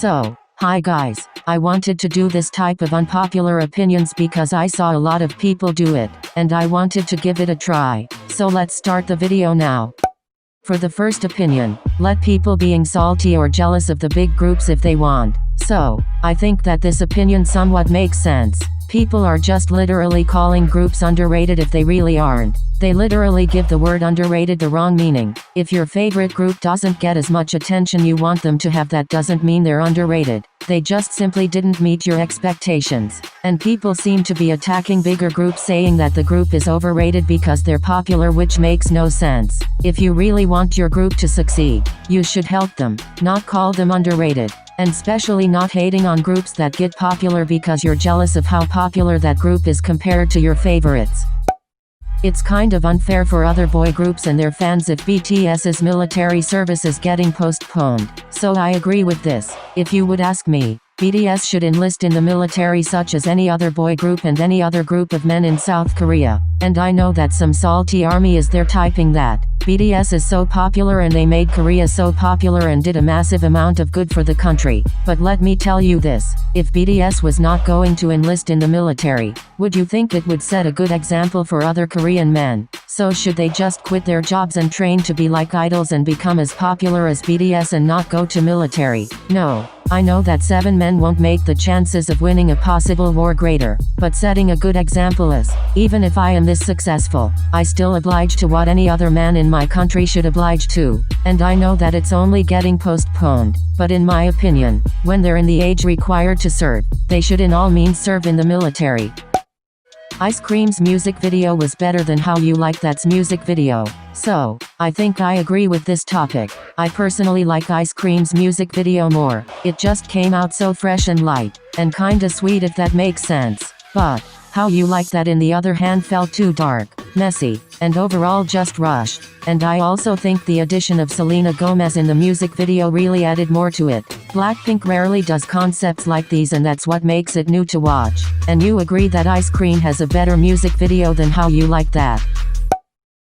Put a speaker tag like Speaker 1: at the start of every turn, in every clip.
Speaker 1: So, hi guys, I wanted to do this type of unpopular opinions because I saw a lot of people do it, and I wanted to give it a try. So let's start the video now. For the first opinion, let people being salty or jealous of the big groups if they want. So, I think that this opinion somewhat makes sense. People are just literally calling groups underrated if they really aren't. They literally give the word underrated the wrong meaning. If your favorite group doesn't get as much attention you want them to have, that doesn't mean they're underrated. They just simply didn't meet your expectations. And people seem to be attacking bigger groups, saying that the group is overrated because they're popular, which makes no sense. If you really want your group to succeed, you should help them, not call them underrated. And especially not hating on groups that get popular because you're jealous of how popular that group is compared to your favorites. It's kind of unfair for other boy groups and their fans if BTS's military service is getting postponed. So I agree with this. If you would ask me, BTS should enlist in the military such as any other boy group and any other group of men in South Korea. And I know that some salty army is there typing that BTS is so popular and they made Korea so popular and did a massive amount of good for the country. But let me tell you this, if BTS was not going to enlist in the military, would you think it would set a good example for other Korean men? So should they just quit their jobs and train to be like idols and become as popular as BTS and not go to military? No. I know that 7 men won't make the chances of winning a possible war greater, but setting a good example is, even if I am this successful, I still oblige to what any other man in my country should oblige to. And I know that it's only getting postponed, but in my opinion, when they're in the age required to serve, they should in all means serve in the military. Ice Cream's music video was better than How You Like That's music video. So, I think I agree with this topic. I personally like Ice Cream's music video more. It just came out so fresh and light, and kinda sweet if that makes sense. But, How You Like That in the other hand felt too dark, messy, and overall just rushed. And I also think the addition of Selena Gomez in the music video really added more to it. Blackpink rarely does concepts like these, and that's what makes it new to watch. And you agree that Ice Cream has a better music video than How You Like That.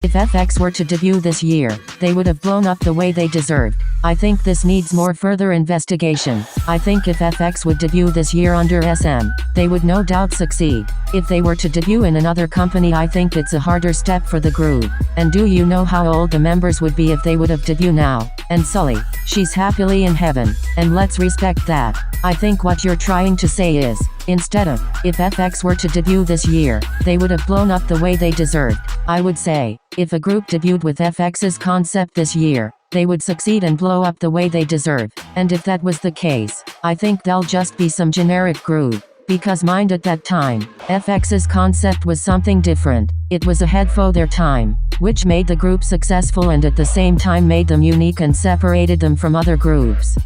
Speaker 1: If FX were to debut this year, they would have blown up the way they deserved. I think this needs more further investigation. I think if FX would debut this year under SM, they would no doubt succeed. If they were to debut in another company, I think it's a harder step for the group. And do you know how old the members would be if they would have debuted now? And Sully, she's happily in heaven, and let's respect that. I think what you're trying to say is, instead of, if FX were to debut this year, they would have blown up the way they deserved. I would say, if a group debuted with FX's concept this year, they would succeed and blow up the way they deserve. And if that was the case, I think they'll just be some generic group. Because mind at that time, FX's concept was something different. It was ahead of their time, which made the group successful and at the same time made them unique and separated them from other groups.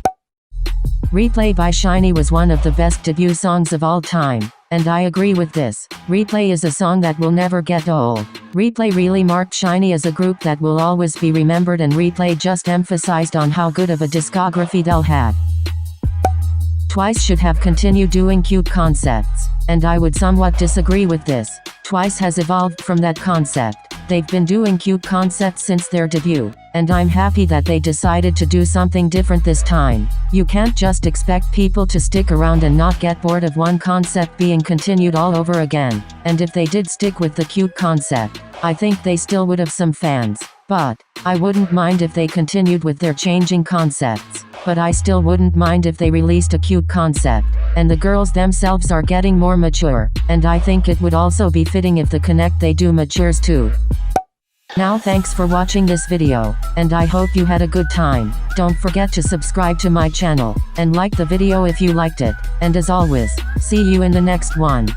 Speaker 1: Replay by Shinee was one of the best debut songs of all time, and I agree with this. Replay is a song that will never get old. Replay really marked Shinee as a group that will always be remembered, and Replay just emphasized on how good of a discography they'll have. Twice should have continued doing cute concepts, and I would somewhat disagree with this. Twice has evolved from that concept. They've been doing cute concepts since their debut, and I'm happy that they decided to do something different this time. You can't just expect people to stick around and not get bored of one concept being continued all over again. And if they did stick with the cute concept, I think they still would have some fans. But, I wouldn't mind if they continued with their changing concepts. But I still wouldn't mind if they released a cute concept. And the girls themselves are getting more mature, and I think it would also be fitting if the connect they do matures too. Now thanks for watching this video, and I hope you had a good time. Don't forget to subscribe to my channel, and like the video if you liked it. And as always, see you in the next one.